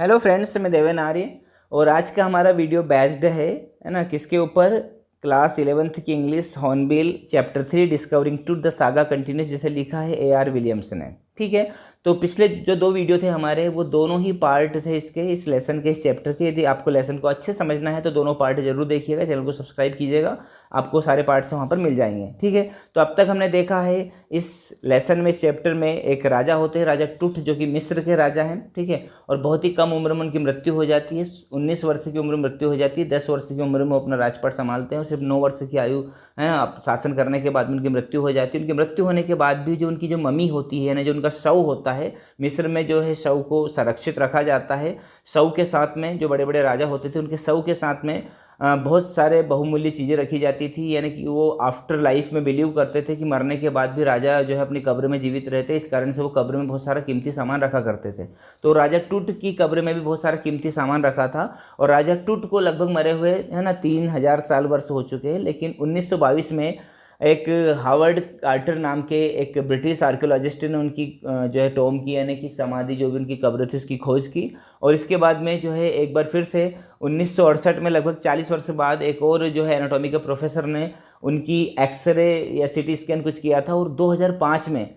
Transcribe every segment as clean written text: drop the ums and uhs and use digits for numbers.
Hello friends, मैं देवेन आर्य और आज का हमारा वीडियो बेस्ड है ना, किसके ऊपर? क्लास 11th की English hornbill chapter 3 discovering truth the saga continuous, जिसे लिखा है A.R. विलियम्स ने। ठीक है, तो पिछले जो दो वीडियो थे हमारे, वो दोनों ही पार्ट थे इसके, इस लेसन के, इस चैप्टर के। यदि आपको लेसन को अच्छे समझना है तो दोनों पार्ट जरूर देखिएगा, चैनल को सब्सक्राइब कीजिएगा, आपको सारे पार्ट्स वहाँ पर मिल जाएंगे। ठीक है, तो अब तक हमने देखा है इस लेसन में, इस चैप्टर में एक राजा होते हैं, राजा टुट, जो कि मिस्र के राजा हैं। ठीक है, और बहुत ही कम उम्र में उनकी मृत्यु हो जाती है, 19 वर्ष की उम्र में मृत्यु हो जाती है। 10 वर्ष की उम्र में वो अपना राजपाट संभालते हैं और सिर्फ 9 वर्ष की आयु है ना शासन करने के बाद में उनकी मृत्यु हो जाती है। उनकी मृत्यु होने के बाद भी जो उनकी जो मम्मी होती है ना, जो उनका शव होता है, मिस्र में जो है शव को संरक्षित रखा जाता है। शव के साथ में जो बड़े बड़े राजा होते थे, उनके शव के साथ में बहुत सारे बहुमूल्य चीज़ें रखी जाती थी, यानी कि वो आफ्टर लाइफ में बिलीव करते थे कि मरने के बाद भी राजा जो है अपनी कब्र में जीवित रहते, इस कारण से वो कब्र में बहुत सारा कीमती सामान रखा करते थे। तो राजा टुट की कब्र में भी बहुत सारा कीमती सामान रखा था, और राजा टुट को लगभग मरे हुए है ना 3000 साल वर्ष हो चुके हैं। लेकिन 1922 में एक हावर्ड कार्टर नाम के एक ब्रिटिश आर्कियोलॉजिस्ट ने उनकी जो है टॉम की, यानी कि समाधि, जो भी उनकी कब्र थी, उसकी खोज की। और इसके बाद में जो है एक बार फिर से 1968 में, लगभग 40 वर्ष बाद, एक और जो है एनाटॉमी के प्रोफेसर ने उनकी एक्सरे या सिटी स्कैन कुछ किया था। और 2005 में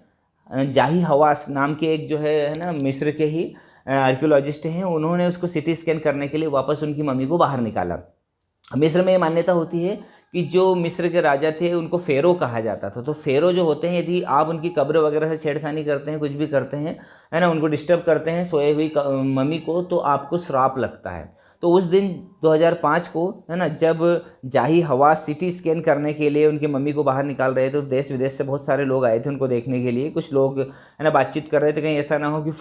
जाही हवास नाम के एक जो है ना मिस्र के ही आर्कियोलॉजिस्ट हैं, उन्होंने उसको सिटी स्कैन करने के लिए वापस उनकी मम्मी को बाहर निकाला। मिस्र में ये मान्यता होती है कि जो मिस्र के राजा थे उनको फेरो कहा जाता था। तो फेरो जो होते हैं, यदि आप उनकी कब्र वगैरह से छेड़खानी करते हैं, कुछ भी करते हैं है ना, उनको डिस्टर्ब करते हैं सोए हुई मम्मी को, तो आपको श्राप लगता है। तो उस दिन 2005 को है ना, जब जाही हवास सिटी स्कैन करने के लिए उनकी मम्मी को बाहर निकाल रहे थे, तो देश विदेश से बहुत सारे लोग आए थे उनको देखने के लिए। कुछ लोग है ना बातचीत कर रहे थे, कहीं ऐसा ना हो कि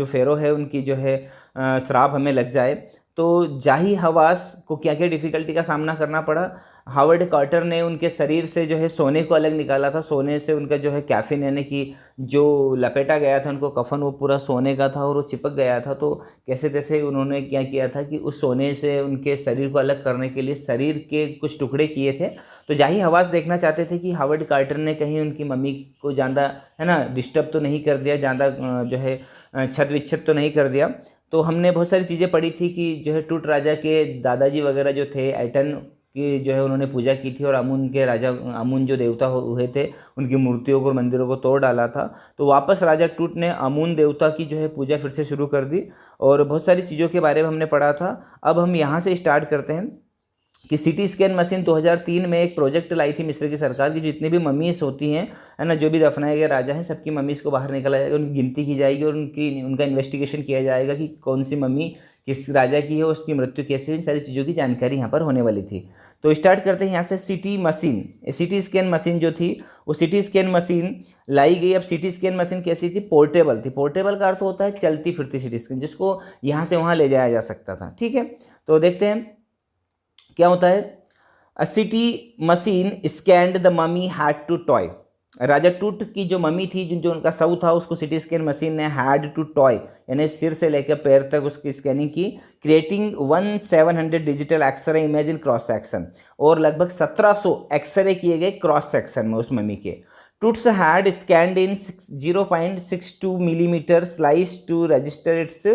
फेरो है उनकी जो है श्राप हमें लग जाए। तो जाही हवास को क्या क्या डिफ़िकल्टी का सामना करना पड़ा। हावर्ड कार्टर ने उनके शरीर से जो है सोने को अलग निकाला था। सोने से उनका जो है कैफिन, यानी कि जो लपेटा गया था उनको कफन, वो पूरा सोने का था और वो चिपक गया था। तो कैसे तैसे उन्होंने क्या किया था कि उस सोने से उनके शरीर को अलग करने के लिए शरीर के कुछ टुकड़े किए थे। तो जाही हवास देखना चाहते थे कि हावर्ड कार्टर ने कहीं उनकी मम्मी को ज़्यादा है ना डिस्टर्ब तो नहीं कर दिया, ज़्यादा जो है छद विच्छेद तो नहीं कर दिया। तो हमने बहुत सारी चीज़ें पढ़ी थी कि जो है टूट राजा के दादाजी वगैरह जो थे, एटन की जो है उन्होंने पूजा की थी, और अमुन के राजा, अमुन जो देवता हुए थे, उनकी मूर्तियों को और मंदिरों को तोड़ डाला था। तो वापस राजा टूट ने अमुन देवता की जो है पूजा फिर से शुरू कर दी, और बहुत सारी चीज़ों के बारे में हमने पढ़ा था। अब हम यहाँ से स्टार्ट करते हैं कि सिटी स्कैन मशीन 2003 में एक प्रोजेक्ट लाई थी मिस्र की सरकार की। जितनी भी मम्मीज़ होती हैं है ना, जो भी दफनाए गए राजा हैं, सबकी मम्मीज़ को बाहर निकाला जाएगा, उनकी गिनती की जाएगी और उनका इन्वेस्टिगेशन किया जाएगा कि कौन सी मम्मी किस राजा की है, उसकी मृत्यु कैसे हुई, इन सारी चीज़ों की जानकारी यहाँ पर होने वाली थी। तो स्टार्ट करते हैं यहाँ से। सिटी स्कैन मशीन जो थी, वो सिटी स्कैन मशीन लाई गई। अब सिटी स्कैन मशीन कैसी थी? पोर्टेबल थी। पोर्टेबल का अर्थ होता है चलती फिरती सिटी स्कैन, जिसको यहाँ से वहाँ ले जाया जा सकता था। ठीक है, तो देखते हैं क्या होता है। A CT machine scanned the mummy head to toe. राजा टूट की जो मम्मी थी, जो उनका शव था, उसको सिटी स्कैन मशीन ने हैड टू टॉय, यानी सिर से लेकर पैर तक उसकी स्कैनिंग की, creating 1700 digital X-ray image in cross section. और लगभग 1700 एक्सरे किए गए क्रॉस सेक्शन में उस मम्मी के। Tut's had scanned in 0.62 millimetre slice to register its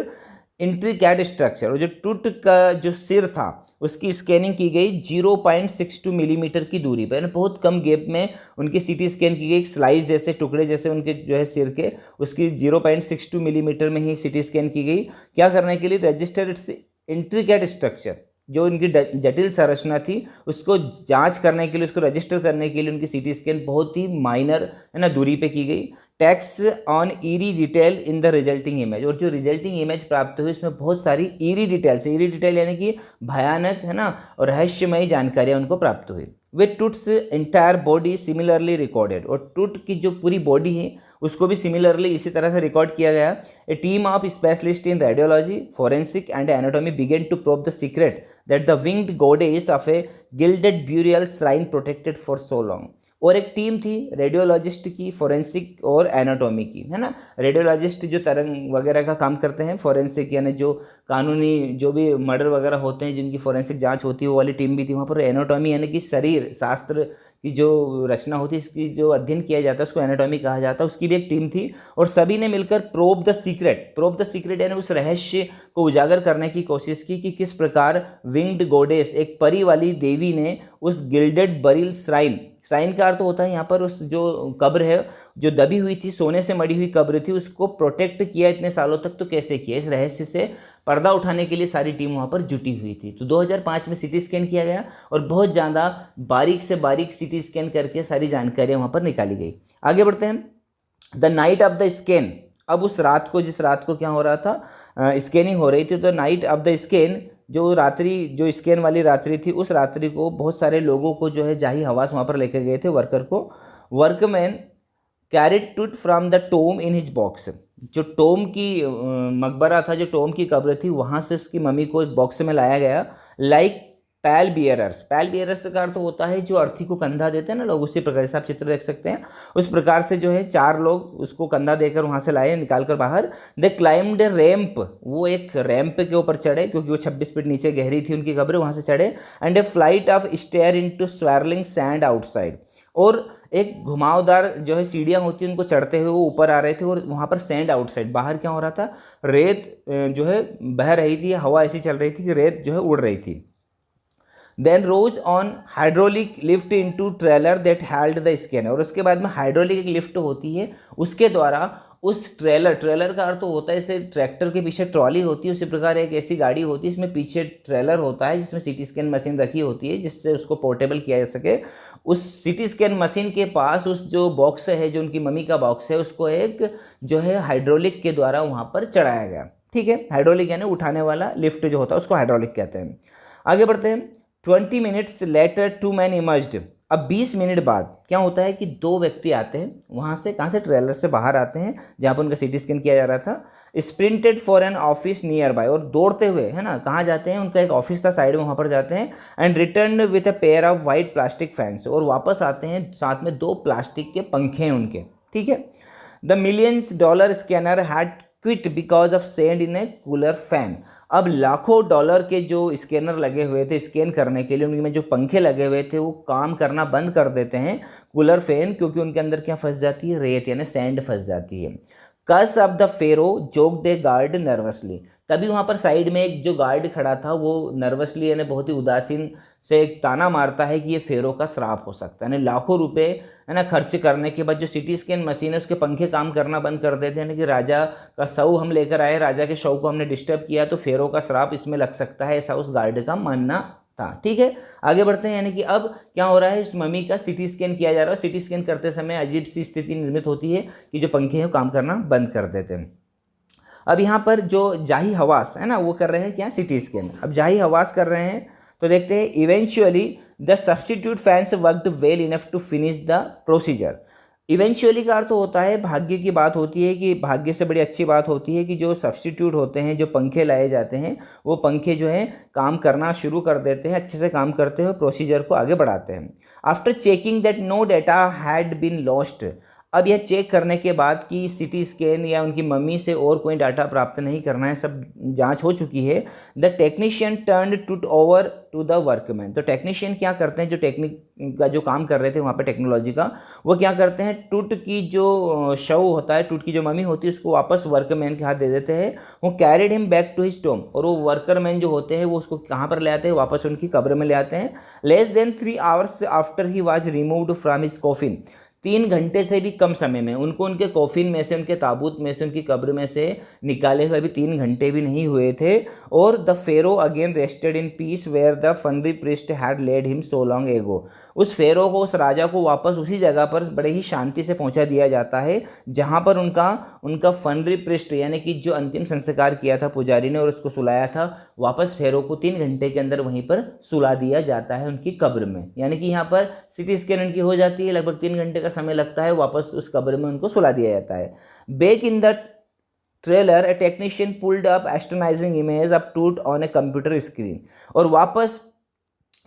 intricate structure. और जो टूट का जो सिर था, उसकी स्कैनिंग की गई 0.62 मिलीमीटर की दूरी पर, यानी बहुत कम गैप में उनकी सीटी स्कैन की गई। एक स्लाइस जैसे, टुकड़े जैसे उनके जो है सिर के, उसकी 0.62 मिलीमीटर में ही सीटी स्कैन की गई। क्या करने के लिए? रजिस्टर इट्स इंट्रिकेट स्ट्रक्चर, जो इनकी जटिल संरचना थी उसको जांच करने के लिए, उसको रजिस्टर करने के लिए उनकी सीटी स्कैन बहुत ही माइनर है ना दूरी पे की गई। Tax on eerie detail in the resulting image, और जो रिजल्टिंग इमेज प्राप्त हुई उसमें बहुत सारी ईरी डिटेल यानी कि भयानक है ना और रहस्यमयी जानकारियां उनको प्राप्त हुई। With Toots entire body similarly recorded, और टूट की जो पूरी बॉडी है उसको भी सिमिलरली इसी तरह से रिकॉर्ड किया गया। A team of specialist in radiology, forensic and anatomy began to probe the secret that the winged goddess of a gilded burial shrine protected for so long. और एक टीम थी रेडियोलॉजिस्ट की, forensic और anatomy की, है ना। Radiologist जो तरंग वगैरह का काम करते हैं, फोरेंसिक यानी जो कानूनी जो भी मर्डर वगैरह होते हैं जिनकी फोरेंसिक जांच होती है वो वाली टीम भी थी वहाँ पर। एनाटॉमी यानी कि शरीर शास्त्र की जो रचना होती है, इसकी जो अध्ययन किया जाता है उसको एनाटॉमी कहा जाता है, उसकी भी एक टीम थी। और सभी ने मिलकर प्रोब द सीक्रेट यानी उस रहस्य को उजागर करने की कोशिश की कि किस प्रकार विंग्ड गोडेस, एक परी वाली देवी ने उस गिल्डेड बरिल श्राइन, श्राइन का अर्थ होता है यहाँ पर उस जो कब्र है, जो दबी हुई थी, सोने से मड़ी हुई कब्र थी, उसको प्रोटेक्ट किया इतने सालों तक। तो कैसे किया, इस रहस्य से पर्दा उठाने के लिए सारी टीम वहाँ पर जुटी हुई थी। तो 2005 में सिटी स्कैन किया गया और बहुत ज़्यादा बारीक से बारीक सिटी स्कैन करके सारी जानकारियाँ वहाँ पर निकाली गई। आगे बढ़ते हैं। The night of the scan, अब उस रात को, जिस रात को क्या हो रहा था, स्कैनिंग हो रही थी, तो नाइट ऑफ द स्कैन, जो रात्रि, जो स्कैन वाली रात्रि थी, उस रात्रि को बहुत सारे लोगों को जो है जाही हवास वहाँ पर लेकर गए थे, वर्कर को। Workman carried Tut from the tomb in his box, जो टोम की मकबरा था, जो टोम की कब्र थी, वहाँ से उसकी मम्मी को एक बॉक्स में लाया गया। लाइक पैल बियरर्स का अर्थ होता है जो अर्थी को कंधा देते हैं ना लोग, उसी प्रकार से आप चित्र देख सकते हैं। उस प्रकार से जो है 4 लोग उसको कंधा देकर वहाँ से लाए, निकाल कर बाहर। दे क्लाइम्ड ए रैंप, वो एक रैंप के ऊपर चढ़े क्योंकि वो 26 फीट नीचे गहरी थी उनकी कब्र, वहाँ से चढ़े। And a flight of stair into swirling sand outside, और एक घुमावदार जो है सीढ़ियाँ होती हैं उनको चढ़ते हुए वो ऊपर आ रहे थे। और वहाँ पर सैंड आउटसाइड, बाहर क्या हो रहा था, रेत जो है बह रही थी, हवा ऐसी चल रही थी कि रेत जो है उड़ रही थी। Then rose on hydraulic lift into trailer that held the scanner, और उसके बाद में हाइड्रोलिक एक लिफ्ट होती है, उसके द्वारा उस ट्रेलर का अर्थ तो होता है जैसे ट्रैक्टर के पीछे ट्रॉली होती है, उसी प्रकार एक ऐसी गाड़ी होती है, इसमें पीछे ट्रेलर होता है जिसमें सिटी स्कैन मशीन रखी होती है जिससे उसको पोर्टेबल किया जा सके। उस सिटी स्कैन मशीन के पास उस जो बॉक्स है, जो उनकी मम्मी का बॉक्स है, उसको एक जो है हाइड्रोलिक के द्वारा वहाँ पर चढ़ाया गया। ठीक है, हाइड्रोलिक यानी उठाने वाला लिफ्ट जो होता है उसको हाइड्रोलिक कहते हैं। आगे बढ़ते हैं। 20 मिनट्स लेटर 2 मैन इमर्ज्ड, अब 20 मिनट बाद क्या होता है कि 2 व्यक्ति आते हैं वहाँ से, कहाँ से, ट्रेलर से बाहर आते हैं जहाँ पर उनका सिटी स्कैन किया जा रहा था। Sprinted for an office nearby, और दौड़ते हुए, है ना, कहाँ जाते हैं, उनका एक ऑफिस था साइड में, वहाँ पर जाते हैं। And return with a pair of white plastic fans, और वापस आते हैं साथ में 2 प्लास्टिक के पंखे हैं उनके। ठीक है। The $millions scanner had quit because of send in A cooler fan, अब लाखों डॉलर के जो स्कैनर लगे हुए थे स्कैन करने के लिए, उनमें जो पंखे लगे हुए थे वो काम करना बंद कर देते हैं, कूलर फैन, क्योंकि उनके अंदर क्या फंस जाती है, रेत यानी सैंड फंस जाती है। Curse of the pharaoh joked the guard nervously, तभी वहाँ पर साइड में एक जो गार्ड खड़ा था वो नर्वसली यानी बहुत ही उदासीन से एक ताना मारता है कि ये फेरो का श्राप हो सकता है। यानी लाखों रुपए, है ना, खर्च करने के बाद जो सिटी स्कैन मशीन है उसके पंखे काम करना बंद कर देते हैं, यानी कि राजा का शव हम लेकर आए, राजा के शव को हमने डिस्टर्ब किया तो फेरो का श्राप इसमें लग सकता है, ऐसा उस गार्ड का मानना था। ठीक है, आगे बढ़ते हैं। यानी कि अब क्या हो रहा है, इस मम्मी का सिटी स्कैन किया जा रहा है। सिटी स्कैन करते समय अजीब सी स्थिति निर्मित होती है कि जो पंखे हैं काम करना बंद कर देते हैं। अब यहाँ पर जो जाही हवास है ना, वो कर रहे हैं क्या, सिटी स्कैन। अब जाही हवास कर रहे हैं तो देखते हैं। Eventually the substitute fans worked well enough to finish the procedure, eventually का अर्थ होता है भाग्य की बात होती है, कि भाग्य से बड़ी अच्छी बात होती है कि जो सब्स्टिट्यूट होते हैं, जो पंखे लाए जाते हैं, वो पंखे जो हैं काम करना शुरू कर देते हैं, अच्छे से काम करते हुए प्रोसीजर को आगे बढ़ाते हैं। After checking that no data had been lost, अब यह चेक करने के बाद कि सिटी स्कैन या उनकी मम्मी से और कोई डाटा प्राप्त नहीं करना है, सब जांच हो चुकी है। द टेक्नीशियन टर्न टूट ओवर टू द वर्कमैन, तो टेक्नीशियन क्या करते हैं, जो टेक्निक का जो काम कर रहे थे वहाँ पे टेक्नोलॉजी का, वो क्या करते हैं, टूट की जो शव होता है, टूट की जो मम्मी होती है उसको वापस वर्कमैन के हाथ दे देते हैं। वो carried him back to his tomb, और वो वर्करमैन जो होते हैं वो उसको कहाँ पर ले आते हैं, वापस उनकी कब्र में ले आते हैं। Less than 3 hours after he was removed from his coffin, 3 घंटे से भी कम समय में उनको उनके कॉफिन में से, उनके ताबूत में से, उनकी कब्र में से निकाले हुए अभी 3 घंटे भी नहीं हुए थे। और the pharaoh again rested in peace where the funerary priest had laid him so long ago, उस फेरो को, उस राजा को वापस उसी जगह पर बड़े ही शांति से पहुंचा दिया जाता है जहां पर उनका फनरी प्रिस्ट यानी कि जो अंतिम संस्कार किया था पुजारी ने और उसको सुलाया था, वापस फेरो को 3 घंटे के अंदर वहीं पर सुला दिया जाता है उनकी कब्र में। यानी कि यहाँ पर सिटी स्कैन उनकी हो जाती है, लगभग 3 घंटे का समय लगता है, वापस उस कब्र में उनको सुला दिया जाता है। Back in the trailer a technician pulled up astonishing image of Tut on a computer screen, और वापस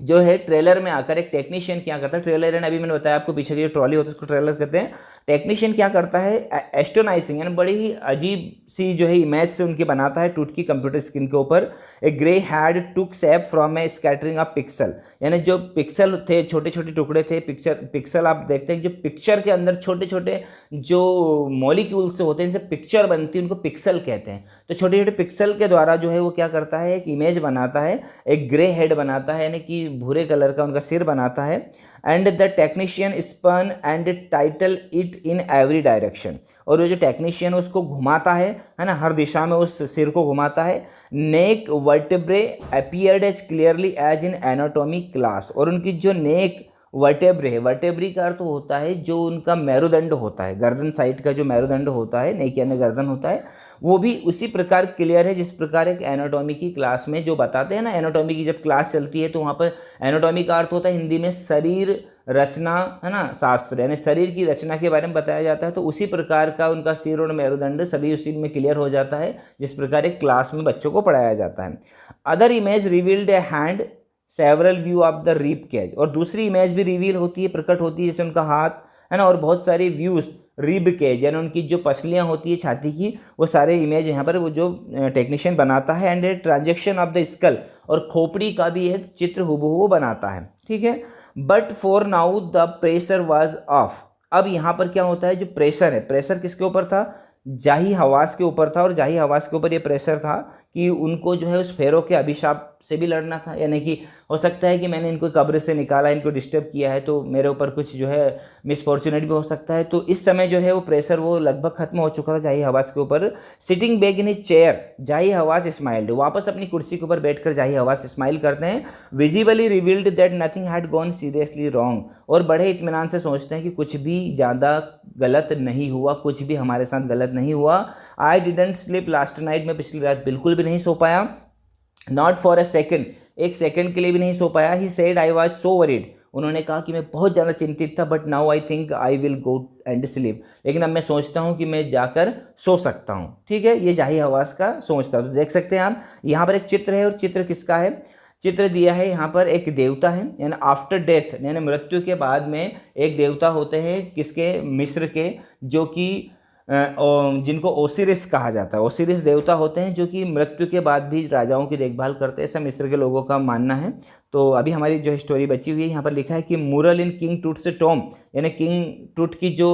जो है ट्रेलर में आकर एक टेक्नीशियन क्या करता है, ट्रेलर है ना, अभी मैंने बताया आपको पीछे की जो ट्रॉली होती है उसको ट्रेलर कहते हैं। टेक्नीशियन क्या करता है, एस्टोनाइजिंग यानी बड़ी ही अजीब सी जो है इमेज से उनकी बनाता है टूट की कंप्यूटर स्क्रीन के ऊपर। A grey head took shape from a scattering of pixel, यानी जो पिक्सल थे छोटे छोटे टुकड़े थे, पिक्सल आप देखते हैं जो पिक्चर के अंदर छोटे छोटे जो मॉलिक्यूल्स होते हैं इनसे पिक्चर बनती है, उनको पिक्सल कहते हैं। तो छोटे छोटे पिक्सल के द्वारा जो है वो क्या करता है, एक इमेज बनाता है, एक ग्रे हेड बनाता है यानी कि भूरे कलर का उनका सिर बनाता है। And the technician spun and tilted it in every direction, और वो जो टेक्नीशियन उसको घुमाता है ना, हर दिशा में उस सिर को घुमाता है। Neck vertebrae appeared as clearly as in anatomy class, और उनकी जो नेक वर्टेब्रे है, वर्टेब्री का अर्थ होता है जो उनका मेरुदंड होता है, गर्दन साइड का जो मेरुदंड होता है, नेक यानी गर्दन होता है, वो भी उसी प्रकार क्लियर है जिस प्रकार एक एनाटॉमी की क्लास में जो बताते हैं ना, एनाटॉमी की जब क्लास चलती है तो वहाँ पर एनाटॉमी का अर्थ होता है हिंदी में शरीर रचना, है ना, शास्त्र, यानी शरीर की रचना के बारे में बताया जाता है। तो उसी प्रकार का उनका सिर और मेरुदंड सभी उसी में क्लियर हो जाता है जिस प्रकार एक क्लास में बच्चों को पढ़ाया जाता है। Other image revealed a hand several view of the rib cage, और दूसरी इमेज भी रिवील होती है, प्रकट होती है, जैसे उनका हाथ है ना, और बहुत सारी व्यूज़ रिब केज यानी उनकी जो पसलियाँ होती है छाती की, वो सारे इमेज यहाँ पर वो जो टेक्नीशियन बनाता है। And a transaction of the skull, और खोपड़ी का भी एक चित्र हुबहू बनाता है, ठीक है। But for now the pressure was of, अब यहाँ पर क्या होता है, जो प्रेशर है, प्रेशर किसके ऊपर था, जाही हवास के ऊपर था, और जाही हवास के ऊपर ये प्रेशर था कि उनको जो है उस फेरों के अभिशाप से भी लड़ना था, यानी कि हो सकता है कि मैंने इनको कब्र से निकाला, इनको डिस्टर्ब किया है, तो मेरे ऊपर कुछ जो है मिसफॉर्चुनेट भी हो सकता है। तो इस समय जो है वो प्रेशर वो लगभग खत्म हो चुका था जाही हवास के ऊपर। Sitting back in his chair जाही हवास स्माइल्ड, वापस अपनी कुर्सी के ऊपर बैठकर जाही हवास स्माइल करते हैं। Visibly revealed that nothing had gone seriously wrong, और बड़े इत्मीनान से सोचते हैं कि कुछ भी ज़्यादा गलत नहीं हुआ, कुछ भी हमारे साथ गलत नहीं हुआ। I didn't sleep last night, मैं पिछली रात बिल्कुल भी नहीं सो पाया। नॉट फॉर अ सेकेंड, एक सेकंड के लिए भी नहीं सो पाया। He said I was so worried, उन्होंने कहा कि मैं बहुत ज़्यादा चिंतित था। But now I think I will go and sleep, लेकिन अब मैं सोचता हूँ कि मैं जाकर सो सकता हूँ, ठीक है। ये जाही हवास का सोचता, तो देख सकते हैं आप यहाँ पर एक चित्र है, और चित्र किसका है, चित्र दिया है यहाँ पर एक देवता है, यानी आफ्टर डेथ यानी मृत्यु के बाद में एक देवता होते हैं किसके, मिस्र के, जो कि जिनको ओसिरिस कहा जाता है। ओसिरिस देवता होते हैं जो कि मृत्यु के बाद भी राजाओं की देखभाल करते हैं, ऐसा मिस्र के लोगों का मानना है। तो अभी हमारी जो स्टोरी बची हुई है यहाँ पर लिखा है कि मुरल इन किंग टूट से टॉम, यानी किंग टूट की जो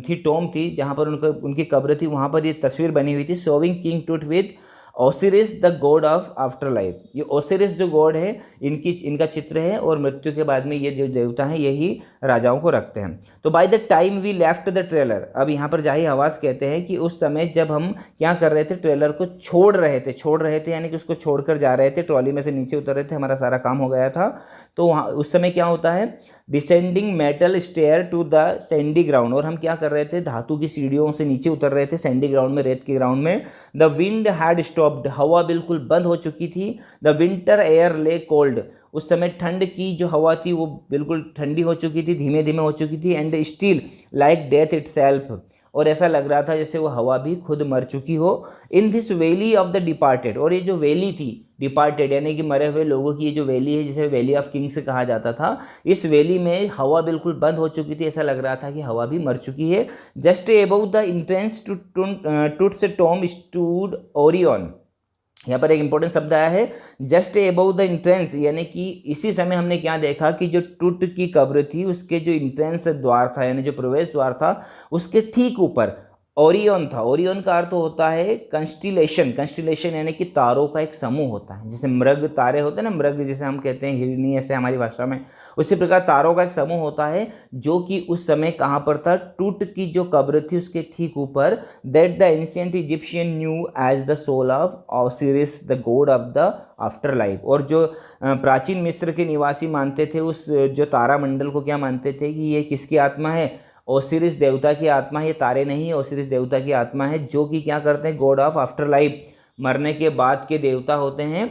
थी टॉम थी जहाँ पर उनकी कब्र थी, वहाँ पर ये तस्वीर बनी हुई थी, शोविंग किंग टूट with Osiris the god of after life. ये ओसिरिस जो गॉड है इनका चित्र है, और मृत्यु के बाद में ये जो देवता हैं यही राजाओं को रखते हैं। तो by the time we left the trailer, अब यहाँ पर जाही हवास कहते हैं कि उस समय जब हम क्या कर रहे थे, ट्रेलर को छोड़ रहे थे यानी कि उसको छोड़कर जा रहे थे, ट्रॉली में से नीचे उतर रहे थे, हमारा सारा काम हो गया था। तो वहाँ उस समय क्या होता है, descending metal stair to the sandy ground, और हम क्या कर रहे थे, धातु की सीढ़ियों से नीचे उतर रहे थे सैंडी ग्राउंड में, रेत के ग्राउंड में। द विंड हैड स्टॉप्ड, हवा बिल्कुल बंद हो चुकी थी। द विंटर एयर ले कोल्ड, उस समय ठंड की जो हवा थी वो बिल्कुल ठंडी हो चुकी थी, धीमे धीमे हो चुकी थी। And still like death itself, और ऐसा लग रहा था जैसे वो हवा भी खुद मर चुकी हो। In this valley of the departed, और ये जो वैली थी डिपार्टेड यानी कि मरे हुए लोगों की ये जो वैली है, जिसे वैली ऑफ किंग्स कहा जाता था, इस वैली में हवा बिल्कुल बंद हो चुकी थी, ऐसा लग रहा था कि हवा भी मर चुकी है। Just above the entrance to Tut's tomb stood Orion, यहाँ पर एक इंपॉर्टेंट शब्द आया है जस्ट अबव द इंट्रेंस, यानी कि इसी समय हमने क्या देखा कि जो टूट की कब्र थी उसके जो इंट्रेंस द्वार था यानी जो प्रवेश द्वार था उसके ठीक ऊपर ओरियन था। ओरियन का अर्थ होता है कंस्टिलेशन, कंस्टिलेशन यानी कि तारों का एक समूह होता है, जैसे मृग तारे होते हैं ना, मृग जिसे हम कहते हैं हिरनी ऐसे हमारी भाषा में, उसी प्रकार तारों का एक समूह होता है जो कि उस समय कहाँ पर था, टूट की जो कब्र थी उसके ठीक ऊपर। That the ancient Egyptian knew as the soul of Osiris the god of the afterlife, और जो प्राचीन मिस्र के निवासी मानते थे उस जो तारामंडल को क्या मानते थे कि ये किसकी आत्मा है, ओसिरिस देवता की आत्मा है। ये तारे नहीं है, ओसिरिस देवता की आत्मा है जो कि क्या करते हैं, गॉड ऑफ आफ्टर लाइफ, मरने के बाद के देवता होते हैं।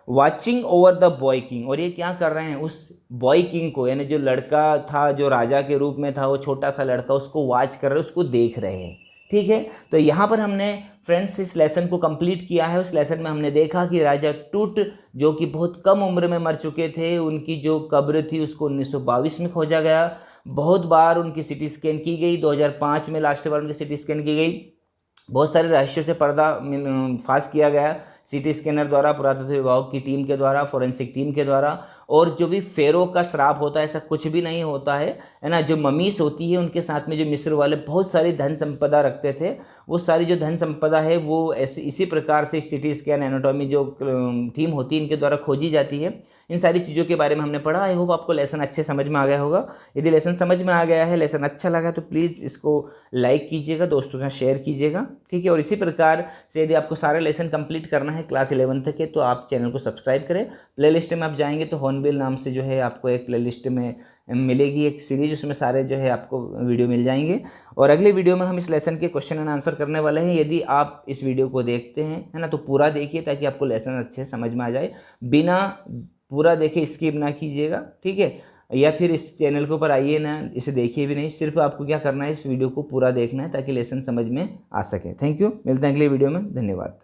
Watching over the boy king, और ये क्या कर रहे हैं, उस बॉय किंग को यानी जो लड़का था जो राजा के रूप में था, वो छोटा सा लड़का, उसको वॉच कर रहे हैं, उसको देख रहे हैं, ठीक है। तो यहाँ पर हमने फ्रेंड्स इस लेसन को कंप्लीट किया है। उस लेसन में हमने देखा कि राजा टूट जो कि बहुत कम उम्र में मर चुके थे, उनकी जो कब्र थी उसको 1922 में खोजा गया। बहुत बार उनकी सिटी स्कैन की गई, 2005 में लास्ट बार उनकी सिटी स्कैन की गई। बहुत सारे रहस्यों से पर्दा फाश किया गया सिटी स्कैनर द्वारा, पुरातत्व विभाग की टीम के द्वारा, फोरेंसिक टीम के द्वारा। और जो भी फेरो का श्राप होता है ऐसा कुछ भी नहीं होता है ना। जो ममीज होती है उनके साथ में जो मिस्र वाले बहुत सारी धन संपदा रखते थे, वो सारी जो धन संपदा है वो ऐसे इसी प्रकार से सिटी स्कैन एनाटॉमी जो टीम होती है इनके द्वारा खोजी जाती है। इन सारी चीज़ों के बारे में हमने पढ़ा। आई होप आपको लेसन अच्छे समझ में आ गया होगा। यदि लेसन समझ में आ गया है, लेसन अच्छा लगा तो प्लीज़ इसको लाइक कीजिएगा, दोस्तों के साथ शेयर कीजिएगा, ठीक है। और इसी प्रकार से यदि आपको सारे लेसन कंप्लीट करना है क्लास 11 तक के तो आप चैनल को सब्सक्राइब करें। प्लेलिस्ट में आप जाएंगे तो हॉर्नबिल नाम से जो है आपको एक प्लेलिस्ट में मिलेगी एक सीरीज, उसमें सारे जो है आपको वीडियो मिल जाएंगे। और अगले वीडियो में हम इस लेसन के क्वेश्चन एंड आंसर करने वाले हैं। यदि आप इस वीडियो को देखते हैं, है ना, तो पूरा देखिए ताकि आपको लेसन अच्छे समझ में आ जाए। बिना पूरा देखे स्किप ना कीजिएगा, ठीक है। या फिर इस चैनल के ऊपर आइए ना, इसे देखिए भी नहीं, सिर्फ आपको क्या करना है इस वीडियो को पूरा देखना है ताकि लेसन समझ में आ सके। थैंक यू, मिलते हैं अगले वीडियो में, धन्यवाद।